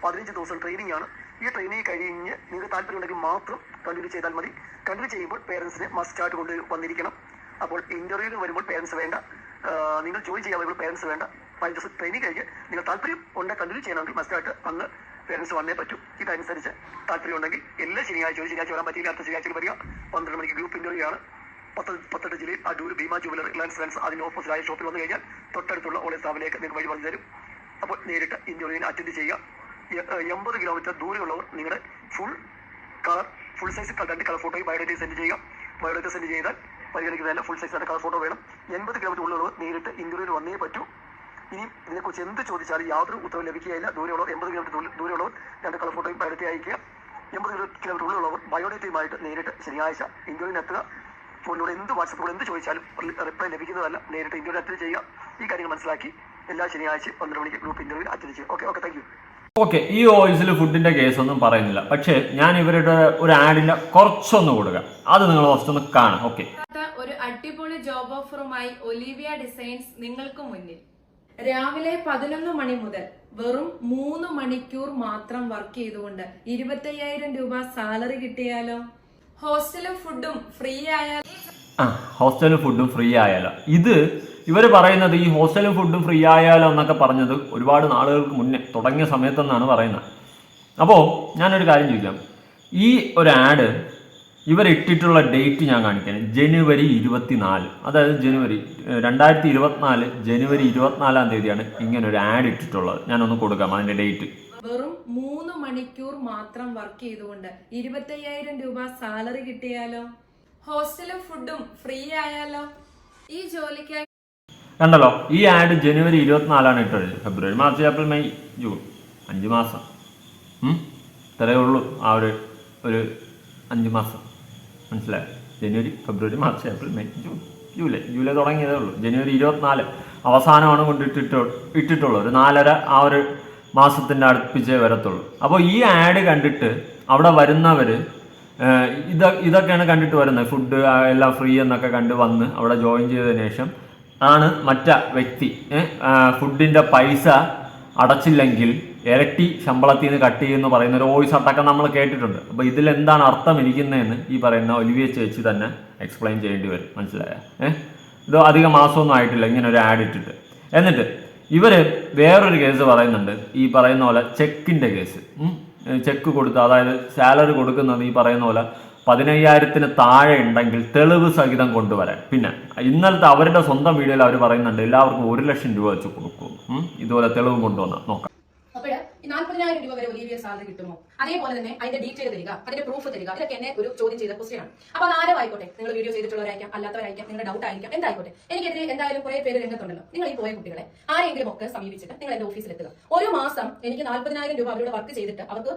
15 ദിവസം ട്രെയിനിങ് ആണ്. ഈ ട്രെയിനിങ് കഴിഞ്ഞ് നിങ്ങൾക്ക് താല്പര്യമുണ്ടെങ്കിൽ മാത്രം കണ്ടിന്യൂ ചെയ്താൽ മതി. കണ്ടിന്യൂ ചെയ്യുമ്പോൾ പേരൻസിനെ മസ്റ്റായിട്ട് കൊണ്ട് വന്നിരിക്കണം. അപ്പോൾ ഇന്റർവ്യൂവിന് വരുമ്പോൾ പേരൻസ് വേണ്ട, നിങ്ങൾ ജോയിൻ ചെയ്യാൻ വരുമ്പോൾ പേരൻസ് വേണ്ട. 15 ദിവസം ട്രെയിനിങ് കഴിഞ്ഞ് നിങ്ങൾ താല്പര്യം ഉണ്ട് കണ്ടിന്യൂ ചെയ്യണമെങ്കിൽ മസ്റ്റായിട്ട് അന്ന് പേരൻസ് വന്നേ പറ്റൂ. ഇതനുസരിച്ച് താല്പര്യം ഉണ്ടെങ്കിൽ എല്ലാ ശനിയാഴ്ച വരാൻ പറ്റില്ല, അടുത്ത ശനിയാഴ്ച വരിക. 12 മണിക്ക് ഗ്രൂപ്പ് ഇന്റർവ്യൂ ആണ്. 18 ജില്ലയിൽ Adoor Bhima jewellery Reliance friends അതിന് ഓപ്പോസിറ്റായ ഷോപ്പിൽ വന്നു കഴിഞ്ഞാൽ തൊട്ടടുത്തുള്ള ഓളെ സ്ഥാപനത്തിലേക്ക് നിങ്ങൾക്ക് വഴി പറഞ്ഞു തരും. അപ്പോൾ നേരിട്ട് ഇന്റർവ്യൂവിന് അറ്റൻഡ് ചെയ്യുക. 80 കിലോമീറ്റർ ദൂരെയുള്ളവർ നിങ്ങളുടെ ഫുൾ സൈസ് 2 കളർ ഫോട്ടോയും ബയോഡേറ്റയും സെൻഡ് ചെയ്യുക. ബയോഡേറ്റ സെൻഡ് ചെയ്താൽ പരിഗണിക്കുന്നതല്ല, ഫുൾ സൈസ് 2 കളർ ഫോട്ടോ വേണം. 80 കിലോമീറ്റർ ഉള്ളവർ നേരിട്ട് ഇന്റർവ്യൂവിന് വന്നേ പറ്റൂ. ഇനി ഇതിനെക്കുറിച്ച് എന്ത് ചോദിച്ചാലും യാതൊരു ഉത്തരവും ലഭിക്കുകയില്ല. ദൂരെയുള്ളവർ 80 കിലോമീറ്റർ ദൂരെയുള്ളവർ 2 കളർ ഫോട്ടോയും ബയോഡേറ്റ അയക്കുക. 80 കിലോമീറ്റർ ഉള്ളിലുള്ളവർ ബയോഡേറ്റയുമായിട്ട് നേരിട്ട് ശനിയാഴ്ച ഇന്റർവ്യൂവിന് എത്തുക. ഫോണിലൂടെ വാട്സപ്പിലൂടെ എന്ത് ചോദിച്ചാലും റിപ്ലൈ ലഭിക്കുന്നതല്ല. നേരിട്ട് ഇന്റർവ്യൂ അറ്റൻഡ് ചെയ്യുക. ഈ കാര്യങ്ങൾ മനസ്സിലാക്കി എല്ലാ ശനിയാഴ്ചയും 12 മണിക്ക് ഗ്രൂപ്പ് ഇന്റർവ്യൂ അറ്റൻഡ് ചെയ്യുക. Okay, thank you. ഓക്കെ, ഈ വോയിസിൽ ഫുഡിന്റെ കേസൊന്നും പറയുന്നില്ല. പക്ഷേ ഞാൻ ഇവരുടെ ഒരു ആഡിന്റെ കുറച്ചൊന്ന് കൊടുക്കുക. അത് നിങ്ങൾ ഫസ്റ്റ് ഒന്ന് കാണാം. ഓക്കെ, ഒരു അടിപൊളി ജോബ് ഓഫറുമായി ഒലിവിയ ഡിസൈൻസ് നിങ്ങൾക്ക് മുന്നിൽ. രാവിലെ 11 മണി മുതൽ വെറും 3 മണിക്കൂർ മാത്രം വർക്ക് ചെയ്തുകൊണ്ട് 25,000 രൂപ സാലറി കിട്ടിയാലോ? ഹോസ്റ്റലും ഫുഡും ഫ്രീ ആയാലോ? ഹോസ്റ്റലും ഫുഡും ഫ്രീ ആയാലോ? ഇത് ഇവർ പറയുന്നത് ഈ ഹോസ്റ്റലും ഫുഡും ഫ്രീ ആയാലോ എന്നൊക്കെ പറഞ്ഞത് ഒരുപാട് നാളുകൾക്ക് മുന്നേ തുടങ്ങിയ സമയത്തെന്നാണ് പറയുന്നത്. അപ്പോൾ ഞാനൊരു കാര്യം ചോദിക്കാം. ഈ ഒരു ആഡ് ഇവരിട്ടിട്ടുള്ള ഡേറ്റ് ഞാൻ കാണിക്കാൻ, ജനുവരി 24, അതായത് 2024 ജനുവരി 24-ാം തീയതിയാണ് ഇങ്ങനെ ഒരു ആഡ് ഇട്ടിട്ടുള്ളത്. ഞാനൊന്ന് കൊടുക്കാം അതിന്റെ ഡേറ്റ്. വെറും 3 മണിക്കൂർ മാത്രം വർക്ക് ചെയ്തുകൊണ്ട് 25,000 രൂപ സാലറി കിട്ടിയാലോ? ഹോസ്റ്റലും ഫുഡും ഫ്രീ ആയാലോ? ഈ ജോലിക്കായി കണ്ടല്ലോ, ഈ ആഡ് ജനുവരി 24-ാണ് ഇട്ടത്. ഫെബ്രുവരി, മാർച്ച്, ഏപ്രിൽ, മെയ്, ജൂൺ 5 മാസം. ഇത്രയേ ഉള്ളൂ. ആ ഒരു 5 മാസം മനസ്സിലായോ? ജനുവരി, ഫെബ്രുവരി, March, April, May, June, July തുടങ്ങിയതേ ഉള്ളൂ. ജനുവരി 24 അവസാനമാണ് ഇട്ടിട്ടുള്ളൂ. ഒരു 4.5 ആ ഒരു മാസത്തിൻ്റെ അടുപ്പിച്ചേ വരത്തുള്ളൂ. അപ്പോൾ ഈ ആഡ് കണ്ടിട്ട് അവിടെ വരുന്നവർ ഇതൊക്കെയാണ് കണ്ടിട്ട് വരുന്നത്. ഫുഡ് എല്ലാം ഫ്രീ എന്നൊക്കെ കണ്ട് വന്ന് അവിടെ ജോയിൻ ചെയ്തതിനു ശേഷം ആണ് മറ്റേ വ്യക്തി ഫുഡിൻ്റെ പൈസ അടച്ചില്ലെങ്കിൽ ഇരട്ടി ശമ്പളത്തിൽ നിന്ന് കട്ട് ചെയ്യുമെന്ന് പറയുന്ന ഒരു വോയിസ് അടക്കം നമ്മൾ കേട്ടിട്ടുണ്ട്. അപ്പോൾ ഇതിലെന്താണ് അർത്ഥം ഇരിക്കുന്നതെന്ന് ഈ പറയുന്ന ഒലിവിയ ചേച്ചി തന്നെ എക്സ്പ്ലെയിൻ ചെയ്യേണ്ടി വരും. മനസ്സിലായ? ഇത് അധികം മാസമൊന്നും ആയിട്ടില്ല ഇങ്ങനെ ഒരു ആഡ് ഇട്ടിട്ട്. എന്നിട്ട് ഇവർ വേറൊരു കേസ് പറയുന്നുണ്ട്. ഈ പറയുന്ന പോലെ ചെക്കിൻ്റെ കേസ്. ചെക്ക് കൊടുത്ത്, അതായത് സാലറി കൊടുക്കുന്നത് ഈ പറയുന്ന പോലെ 15,000-ന് താഴെ ഉണ്ടെങ്കിൽ തെളിവ് സഹിതം കൊണ്ടുവരാൻ. പിന്നെ ഇന്നലത്തെ അവരുടെ സ്വന്തം വീഡിയോയിൽ അവർ പറയുന്നുണ്ട് എല്ലാവർക്കും 1 ലക്ഷം രൂപ വെച്ച് കൊടുക്കും. ഇതുപോലെ തെളിവ് കൊണ്ടുവന്ന് നോക്കാം. അപ്പോൾ ഈ 40,000 രൂപ വരെ ഒലിവിയ സാലറി കിട്ടുമോ? അതേപോലെ തന്നെ അതിന്റെ ഡീറ്റെയിൽ തരിക, അതിന്റെ പ്രൂഫ് തരിക. ഇതൊക്കെ എന്നെ ഒരു ചോദ്യം ചെയ്ത ക്വസ്റ്റ്യൻ ആണ്. അപ്പോൾ അത് ആരും ആയിക്കോട്ടെ, നിങ്ങൾ വീഡിയോ ചെയ്തിട്ടുള്ളവരായിരിക്കാം, അല്ലാത്തവരായിരിക്കാം, നിങ്ങളുടെ ഡൗട്ട് ആയിരിക്കാം, എന്തായിക്കോട്ടെ, എനിക്കെതിരെ എന്തായാലും കുറെ പേര് രംഗത്തുണ്ടല്ലോ. നിങ്ങൾ ഈ പോയ കുട്ടികളെ ആരെങ്കിലും ഒക്കെ സമീപിച്ചിട്ട് നിങ്ങൾ എന്റെ ഓഫീസിൽ എത്തുക. ഒരു മാസം എനിക്ക് 40,000 രൂപ അവരോട് വർക്ക് ചെയ്തിട്ട് അവർക്ക്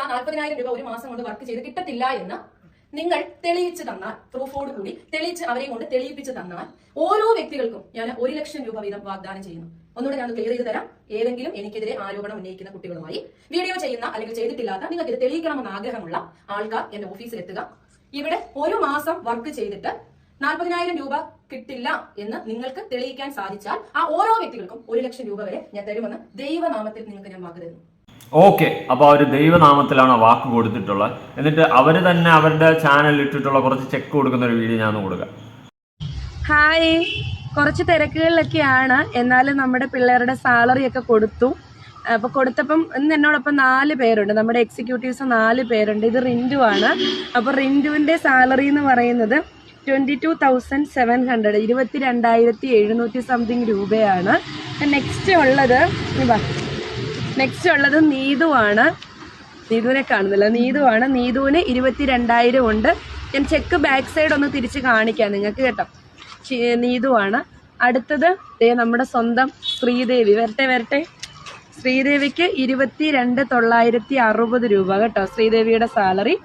ആ 40,000 രൂപ ഒരു മാസം കൊണ്ട് വർക്ക് ചെയ്ത് കിട്ടത്തില്ല എന്ന് നിങ്ങൾ തെളിയിച്ചു തന്നാൽ, പ്രൂഫോട് കൂടി തെളിയിച്ച് അവരെ കൊണ്ട് തെളിയിപ്പിച്ച് തന്നാൽ ഓരോ വ്യക്തികൾക്കും ഞാൻ 1 ലക്ഷം രൂപ വീതം വാഗ്ദാനം ചെയ്യുന്നു. ഒന്നുകൂടെ ഞാൻ ക്ലിയർ ചെയ്ത് തരാം. ഏതെങ്കിലും എനിക്കെതിരെ ആരോപണം ഉന്നയിക്കുന്ന കുട്ടികളുമായി വീഡിയോ ചെയ്യുന്ന അല്ലെങ്കിൽ ചെയ്തിട്ടില്ലാത്ത, നിങ്ങൾക്ക് ഇത് തെളിയിക്കണമെന്ന് ആഗ്രഹമുള്ള ആൾക്കാർ എന്റെ ഓഫീസിൽ എത്തുക. ഇവിടെ ഒരു മാസം വർക്ക് ചെയ്തിട്ട് 40,000 രൂപ കിട്ടില്ല എന്ന് നിങ്ങൾക്ക് തെളിയിക്കാൻ സാധിച്ചാൽ ആ ഓരോ വ്യക്തികൾക്കും 1 ലക്ഷം രൂപ വരെ ഞാൻ തരുമെന്ന് ദൈവനാമത്തിൽ നിങ്ങൾക്ക് ഞാൻ വാക്ക് തരുന്നു. ഓക്കെ, അപ്പോൾ അവർ ദൈവനാമത്തിലാണ് വാക്ക് കൊടുത്തിട്ടുള്ളത്. എന്നിട്ട് അവർ തന്നെ അവരുടെ ചാനലിൽ ഇട്ടിട്ടുള്ള കുറച്ച് ചെക്ക് കൊടുക്കുന്ന ഒരു വീഡിയോ ഞാൻ കൊടുക്കാം. ഹായ്, കുറച്ച് തിരക്കുകളിലൊക്കെയാണ്, എന്നാലും നമ്മുടെ പിള്ളേരുടെ സാലറി ഒക്കെ കൊടുത്തു. അപ്പോൾ കൊടുത്തപ്പം ഇന്ന് എന്നോടൊപ്പം 4 പേരുണ്ട്. നമ്മുടെ എക്സിക്യൂട്ടീവ്സ് 4 പേരുണ്ട്. ഇത് റിൻറ്റു ആണ്. അപ്പോൾ റിൻറ്റുവിൻ്റെ സാലറി എന്ന് പറയുന്നത് 22,700, 22,700 സംതിങ് രൂപയാണ്. നെക്സ്റ്റ് ഉള്ളത് നീതുവാണ്. നീതുവിനെ കാണുന്നില്ല. നീതുവാണ്. നീതുവിന് 22,000 ഉണ്ട്. ഞാൻ ചെക്ക് ബാക്ക് സൈഡ് ഒന്ന് തിരിച്ച് കാണിക്കാം നിങ്ങൾക്ക് കേട്ടോ. നീതുവാണ്. അടുത്തത് നമ്മുടെ സ്വന്തം ശ്രീദേവി. വരട്ടെ. ശ്രീദേവിക്ക് 22,960 രൂപ കേട്ടോ, ശ്രീദേവിയുടെ സാലറി.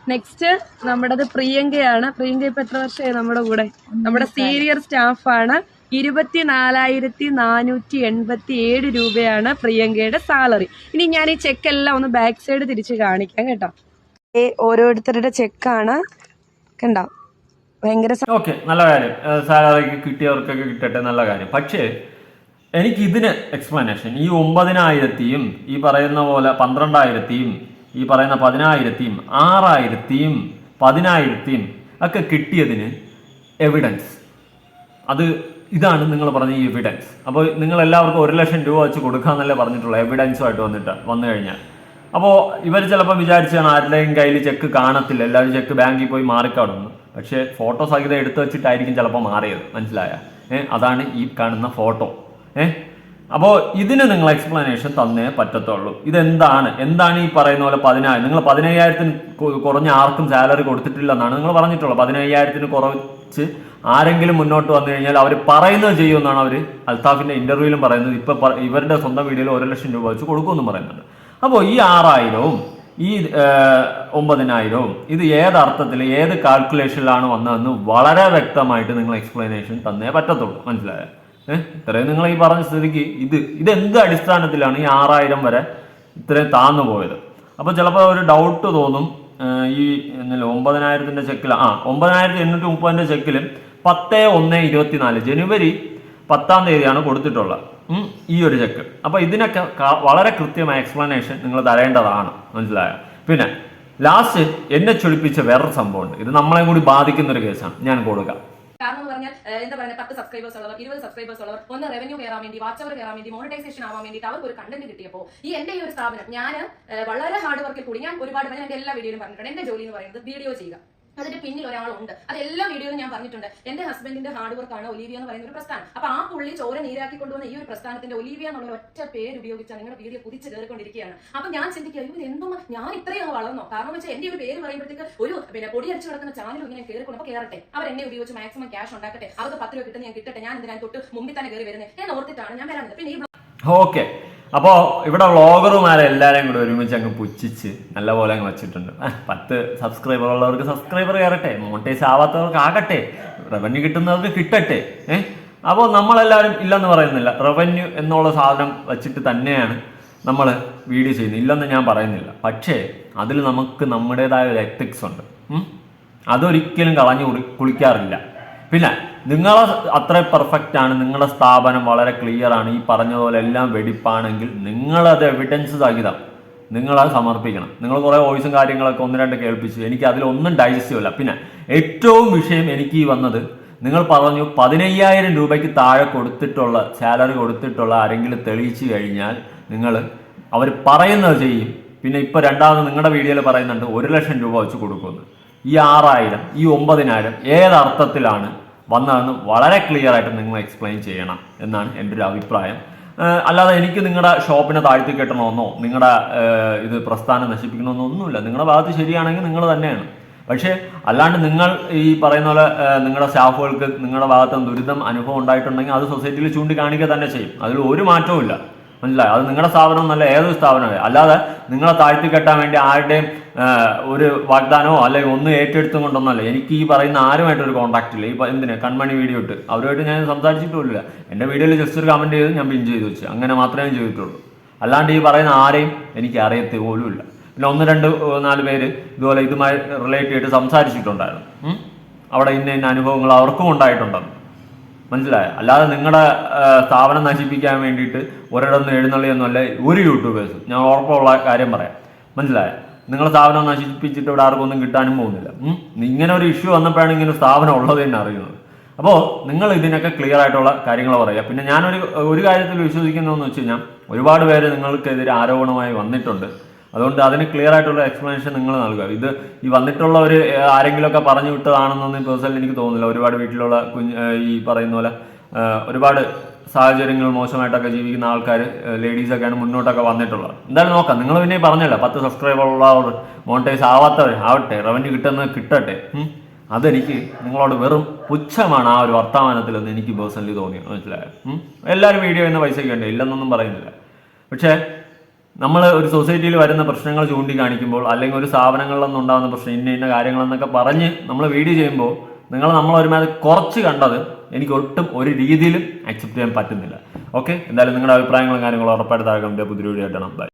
നെക്സ്റ്റ് നമ്മുടേത് പ്രിയങ്കയാണ്. പ്രിയങ്ക ഇപ്പൊ എത്ര വർഷമായി നമ്മുടെ കൂടെ? നമ്മുടെ സീനിയർ സ്റ്റാഫാണ്. 24,487 രൂപയാണ് പ്രിയങ്കയുടെ സാലറി. ഇനി ഞാൻ ഈ ചെക്കെല്ലാം ഒന്ന് ബാക്ക് സൈഡ് തിരിച്ച് കാണിക്കാം കേട്ടോ. ഓരോരുത്തരുടെ ചെക്കാണ് കണ്ടോ. ഭയങ്കര ഓക്കെ, നല്ല കാര്യം. സാലറിക്ക് കിട്ടിയവർക്കൊക്കെ കിട്ടട്ടെ, നല്ല കാര്യം. പക്ഷേ എനിക്ക് ഇതിന് എക്സ്പ്ലനേഷൻ, ഈ 9,000-യും ഈ പറയുന്ന പോലെ 12,000-യും ഈ പറയുന്ന 10,000-യും 6,000-യും 10,000-യും ഒക്കെ കിട്ടിയതിന് എവിഡൻസ്, അത് ഇതാണ് നിങ്ങൾ പറഞ്ഞ ഈ എവിഡൻസ്. അപ്പോൾ നിങ്ങൾ എല്ലാവർക്കും 1,00,000 രൂപ വെച്ച് കൊടുക്കാമെന്നല്ലേ പറഞ്ഞിട്ടുള്ള എവിഡൻസുമായിട്ട് വന്നു കഴിഞ്ഞാൽ. അപ്പോൾ ഇവർ ചിലപ്പോൾ വിചാരിച്ചാണ് ആരുടെയും കയ്യിൽ ചെക്ക് കാണത്തില്ല, എല്ലാവരും ചെക്ക് ബാങ്കിൽ പോയി മാറിക്കാടുന്നു. പക്ഷേ ഫോട്ടോ സഹിതം എടുത്തു വെച്ചിട്ടായിരിക്കും ചിലപ്പോൾ മാറിയത്, മനസ്സിലായ? അതാണ് ഈ കാണുന്ന ഫോട്ടോ. അപ്പോൾ ഇതിന് നിങ്ങൾ എക്സ്പ്ലനേഷൻ തന്നേ പറ്റത്തുള്ളൂ. എന്താണ് ഈ പറയുന്ന പോലെ 10,000 നിങ്ങൾ 15,000-ന് കുറഞ്ഞ ആർക്കും സാലറി കൊടുത്തിട്ടില്ലെന്നാണ് നിങ്ങൾ പറഞ്ഞിട്ടുള്ളത്. 15,000-ന് കുറച്ച് ആരെങ്കിലും മുന്നോട്ട് വന്നു കഴിഞ്ഞാൽ അവർ പറയുന്നത് ചെയ്യുമെന്നാണ് അവർ അൽത്താഫിന്റെ ഇന്റർവ്യൂവിലും പറയുന്നത്. ഇപ്പൊ ഇവരുടെ സ്വന്തം വീഡിയോയിൽ 1,00,000 രൂപ വെച്ച് കൊടുക്കുമെന്നും പറയുന്നുണ്ട്. അപ്പോൾ ഈ 6,000-വും ഈ 9,000-വും ഇത് ഏതർത്ഥത്തിൽ ഏത് കാൽക്കുലേഷനിലാണ് വന്നതെന്ന് വളരെ വ്യക്തമായിട്ട് നിങ്ങൾ എക്സ്പ്ലനേഷൻ തന്നേ പറ്റത്തുള്ളൂ, മനസ്സിലായോ? ഇത്രയും നിങ്ങൾ ഈ പറഞ്ഞ സ്ഥിതിക്ക് ഇതെന്ത് അടിസ്ഥാനത്തിലാണ് ഈ 6,000 വരെ ഇത്രയും താന്നു പോയത്? അപ്പോൾ ചിലപ്പോൾ ഒരു ഡൗട്ട് തോന്നും. ഈ 9,000-ന്റെ ചെക്കിൽ 9,830-ന്റെ ചെക്കിലും 10/1/24 ജനുവരി 10-ാം തീയതിയാണ് കൊടുത്തിട്ടുള്ളത് ഈ ഒരു ചെക്ക്. അപ്പോൾ ഇതിനൊക്കെ വളരെ കൃത്യമായ എക്സ്പ്ലനേഷൻ നിങ്ങൾ തരേണ്ടതാണ്, മനസ്സിലായോ? പിന്നെ ലാസ്റ്റ് എന്നെ ചൊളിപ്പിച്ച വേറൊരു സംഭവമുണ്ട്. ഇത് നമ്മളെ കൂടി ബാധിക്കുന്ന ഒരു കേസാണ്, ഞാൻ കൊടുക്കാം. കാരണം എന്ന് പറഞ്ഞാൽ എന്താ പറയുക, 10 സബ്സ്ക്രൈബേഴ്സ് ഉള്ളവർ, 20 സബ്സ്ക്രൈബേഴ്സ് ഉള്ളവർ ഒന്ന് റവന്യൂ കയറാൻ വേണ്ടി, വാച്ച് അവർ കയറാൻ വേണ്ടി, മോണിറ്റൈസേഷൻ ആവാൻ വേണ്ടിയിട്ട് അവർക്ക് ഒരു കണ്ടന്റ് കിട്ടിയപ്പോൾ എന്റെ ഈ ഒരു സ്ഥാപനം, ഞാൻ വളരെ ഹാർഡ് വർക്കിൽ കൂടി ഞാൻ ഒരുപാട് എന്റെ എല്ലാ വീഡിയോയിലും പറഞ്ഞിട്ടുണ്ട്. എന്റെ ജോലി എന്ന് പറയുന്നത് വീഡിയോ ചെയ്യുക, അതിന്റെ പിന്നിൽ ഒരാളുണ്ട്. അത് എല്ലാ വീഡിയോയിലും ഞാൻ പറഞ്ഞിട്ടുണ്ട്. എന്റെ ഹസ്ബൻഡിന്റെ ഹാർഡ് വർക്കാണ് ഒലീവിയ എന്ന് പറയുന്ന ഒരു പ്രസ്ഥാനം. അപ്പൊ ആ പുള്ളി ചോര നീരാക്കി കൊണ്ടുവന്ന ഈ ഒരു പ്രസ്ഥാനത്തിന്റെ ഒലീവിയ എന്നുള്ള ഒറ്റ പേര് ഉപയോഗിച്ചാൽ നിങ്ങളുടെ വീഡിയോ കുതിച്ച് കയറിക്കൊണ്ടിരിക്കുകയാണ്. അപ്പൊ ഞാൻ ചിന്തിക്കുക, ഇത് എന്തോ ഞാൻ ഇത്രയും വളർന്നോ? കാരണം വെച്ചാൽ എന്റെ ഒരു പേര് പറയുമ്പോഴത്തേക്ക് ഒരു പൊടി അടിച്ചു കിടക്കുന്ന ചാനൽ ഇങ്ങനെ കയറിക്കൊണ്ട് അപ്പൊ കയറട്ടെ, അവർ എന്നെ ഉപയോഗിച്ച് മാക്സിമം ക്യാഷ് ഉണ്ടാക്കട്ടെ, അവർക്ക് 10 രൂപ കിട്ടുന്ന ഞാൻ കിട്ടട്ടെ, ഞാൻ എന്തിനാ തൊട്ട് മുമ്പിൽ തന്നെ കയറി വരുന്നത് എന്ന് ഓർത്തിട്ടാണ് ഞാൻ വരാൻ. പിന്നെ ഈ ഓക്കെ, അപ്പോൾ ഇവിടെ വ്ളോഗർമാരെ എല്ലാവരെയും കൂടെ ഒരുമിച്ച് അങ്ങ് പുച്ഛിച്ച് നല്ലപോലെ അങ്ങ് വെച്ചിട്ടുണ്ട്. 10 സബ്സ്ക്രൈബർ ഉള്ളവർക്ക് സബ്സ്ക്രൈബർ കയറട്ടെ, മോണിറ്റൈസ് ആവാത്തവർക്ക് ആകട്ടെ, റവന്യൂ കിട്ടുന്നവർക്ക് കിട്ടട്ടെ. അപ്പോൾ നമ്മളെല്ലാവരും ഇല്ലെന്ന് പറയുന്നില്ല. റവന്യൂ എന്നുള്ള സാധനം വെച്ചിട്ട് തന്നെയാണ് നമ്മൾ വീഡിയോ ചെയ്യുന്നത്, ഇല്ലെന്ന് ഞാൻ പറയുന്നില്ല. പക്ഷേ അതിൽ നമുക്ക് നമ്മുടേതായ ഒരു എത്തിക്സ് ഉണ്ട്, അതൊരിക്കലും കളഞ്ഞു കുളിക്കാറില്ല. പിന്നെ നിങ്ങൾ അത്ര പെർഫെക്റ്റ് ആണ്, നിങ്ങളുടെ സ്ഥാപനം വളരെ ക്ലിയർ ആണ്, ഈ പറഞ്ഞതുപോലെ എല്ലാം വെടിപ്പാണെങ്കിൽ നിങ്ങളത് എവിഡൻസ് സഹിതം നിങ്ങളത് സമർപ്പിക്കണം. നിങ്ങൾ കുറേ വോയിസും കാര്യങ്ങളൊക്കെ 1-2 കേൾപ്പിച്ചു, എനിക്ക് അതിലൊന്നും ഡൈജസ്റ്റീവ് അല്ല. പിന്നെ ഏറ്റവും വിഷയം എനിക്ക് ഈ വന്നത്, നിങ്ങൾ പറഞ്ഞു 15,000 രൂപയ്ക്ക് താഴെ കൊടുത്തിട്ടുള്ള സാലറി കൊടുത്തിട്ടുള്ള ആരെങ്കിലും തെളിയിച്ചു കഴിഞ്ഞാൽ അവർ പറയുന്നത് ചെയ്യും. പിന്നെ ഇപ്പോൾ രണ്ടാമത് നിങ്ങളുടെ വീഡിയോയിൽ പറയുന്നുണ്ട് 1,00,000 രൂപ വെച്ച് കൊടുക്കുമെന്ന്. ഈ 6,000 ഈ 9,000 ഏതർത്ഥത്തിലാണ് വന്നതെന്ന് വളരെ ക്ലിയർ ആയിട്ട് നിങ്ങൾ എക്സ്പ്ലെയിൻ ചെയ്യണം എന്നാണ് എൻ്റെ ഒരു അഭിപ്രായം. അല്ലാതെ എനിക്ക് നിങ്ങളുടെ ഷോപ്പിനെ താഴ്ത്തി കെട്ടണമെന്നോ നിങ്ങളുടെ ഇത് പ്രസ്ഥാനം നശിപ്പിക്കണമെന്നോ ഒന്നുമില്ല. നിങ്ങളുടെ ഭാഗത്ത് ശരിയാണെങ്കിൽ നിങ്ങൾ തന്നെയാണ്. പക്ഷേ അല്ലാണ്ട് നിങ്ങൾ ഈ പറയുന്ന പോലെ നിങ്ങളുടെ സ്റ്റാഫുകൾക്ക് നിങ്ങളുടെ ഭാഗത്ത് ദുരിതം അനുഭവം ഉണ്ടായിട്ടുണ്ടെങ്കിൽ അത് സൊസൈറ്റിയിൽ ചൂണ്ടിക്കാണിക്കുക തന്നെ ചെയ്യും, അതിൽ ഒരു മാറ്റവും ഇല്ല, മനസ്സിലായി? അത് നിങ്ങളുടെ സ്ഥാപനം എന്നല്ല, ഏതൊരു സ്ഥാപനമേ. അല്ലാതെ നിങ്ങളെ താഴ്ത്തി കെട്ടാൻ വേണ്ടി ആരുടെയും ഒരു വാഗ്ദാനമോ അല്ലെങ്കിൽ ഒന്നും ഏറ്റെടുത്തും കൊണ്ടൊന്നല്ല. എനിക്ക് ഈ പറയുന്ന ആരുമായിട്ടൊരു കോൺടാക്ട് ഇല്ല. ഈ എന്തിനാ കൺമണി വീഡിയോ ഇട്ട് അവരുമായിട്ട് ഞാൻ സംസാരിച്ചിട്ടില്ല. എൻ്റെ വീഡിയോയിൽ ജസ്റ്റ് ഒരു കമൻറ്റ് ചെയ്ത് ഞാൻ പിൻ ചെയ്ത് വെച്ചു, അങ്ങനെ മാത്രമേ ഞാൻ ചെയ്തിട്ടുള്ളൂ. അല്ലാണ്ട് ഈ പറയുന്ന ആരെയും എനിക്ക് അറിയത്തെ പോലും ഇല്ല. പിന്നെ 1-2-4 പേര് ഇതുപോലെ ഇതുമായി റിലേറ്റ് ചെയ്തിട്ട് സംസാരിച്ചിട്ടുണ്ടായിരുന്നു. അവിടെ ഇന്ന അനുഭവങ്ങൾ അവർക്കും ഉണ്ടായിട്ടുണ്ടെന്ന്, മനസ്സിലായോ? അല്ലാതെ നിങ്ങളുടെ സ്ഥാപനം നശിപ്പിക്കാൻ വേണ്ടിയിട്ട് ഒരിടന്ന് എഴുന്നള്ളിയൊന്നുമല്ല ഒരു യൂട്യൂബേഴ്സ്. ഞാൻ ഉറപ്പുള്ള കാര്യം പറയാം, മനസ്സിലായോ? നിങ്ങളുടെ സ്ഥാപനം നശിപ്പിച്ചിട്ട് ഇവിടെ ആർക്കും ഒന്നും കിട്ടാനും പോകുന്നില്ല. ഇങ്ങനെ ഒരു ഇഷ്യൂ വന്നപ്പോഴാണ് ഇങ്ങനെ സ്ഥാപനം ഉള്ളത് തന്നെ അറിയുന്നത്. അപ്പോൾ നിങ്ങൾ ഇതിനൊക്കെ ക്ലിയർ ആയിട്ടുള്ള കാര്യങ്ങൾ പറയുക. പിന്നെ ഞാനൊരു കാര്യത്തിൽ വിശ്വസിക്കുന്നതെന്ന് വെച്ച് കഴിഞ്ഞാൽ ഒരുപാട് പേര് നിങ്ങൾക്കെതിരെ ആരോപണമായി വന്നിട്ടുണ്ട്. അതുകൊണ്ട് അതിന് ക്ലിയർ ആയിട്ടുള്ള എക്സ്പ്ലനേഷൻ നിങ്ങൾ നൽകുക. ഈ വന്നിട്ടുള്ളവർ ആരെങ്കിലുമൊക്കെ പറഞ്ഞു വിട്ടതാണെന്നൊന്നും പേഴ്സണലി എനിക്ക് തോന്നുന്നില്ല. ഒരുപാട് വീട്ടിലുള്ള ഈ പറയുന്ന പോലെ ഒരുപാട് സാഹചര്യങ്ങൾ മോശമായിട്ടൊക്കെ ജീവിക്കുന്ന ആൾക്കാർ ലേഡീസൊക്കെയാണ് മുന്നോട്ടൊക്കെ വന്നിട്ടുള്ളത്. എന്തായാലും നോക്കാം. നിങ്ങൾ പിന്നെ പറഞ്ഞല്ലോ 10 സബ്സ്ക്രൈബർ ഉള്ളവർ മോണിറ്റൈസ് ആവാത്തവർ ആവട്ടെ, റവന്യൂ കിട്ടുന്നത് കിട്ടട്ടെ. അതെനിക്ക് നിങ്ങളോട് വെറും പുച്ഛമാണ് ആ ഒരു വർത്തമാനത്തിലെന്ന് എനിക്ക് പേഴ്സണലി തോന്നിയത്, മനസ്സിലായോ? എല്ലാവരും വീഡിയോ ചെയ്യുന്ന പൈസയ്ക്ക് വേണ്ടി ഇല്ലെന്നൊന്നും പറയുന്നില്ല. പക്ഷേ നമ്മൾ ഒരു സൊസൈറ്റിയിൽ വരുന്ന പ്രശ്നങ്ങൾ ചൂണ്ടിക്കാണിക്കുമ്പോൾ അല്ലെങ്കിൽ ഒരു സ്ഥാപനങ്ങളിൽ നിന്നുണ്ടാകുന്ന പ്രശ്നം ഇന്ന കാര്യങ്ങളെന്നൊക്കെ പറഞ്ഞ് നമ്മൾ വീഡിയോ ചെയ്യുമ്പോൾ നിങ്ങൾ നമ്മളൊരുമാതിരി കുറച്ച് കണ്ടത് എനിക്ക് ഒട്ടും ഒരു രീതിയിലും അക്സെപ്റ്റ് ചെയ്യാൻ പറ്റുന്നില്ല. ഓക്കെ, എന്തായാലും നിങ്ങളുടെ അഭിപ്രായങ്ങളും കാര്യങ്ങളും ഉറപ്പായിട്ട് താഴെ കമന്റ് പുതിയ വീഡിയോ ആയിട്ടാണ്. ബൈ.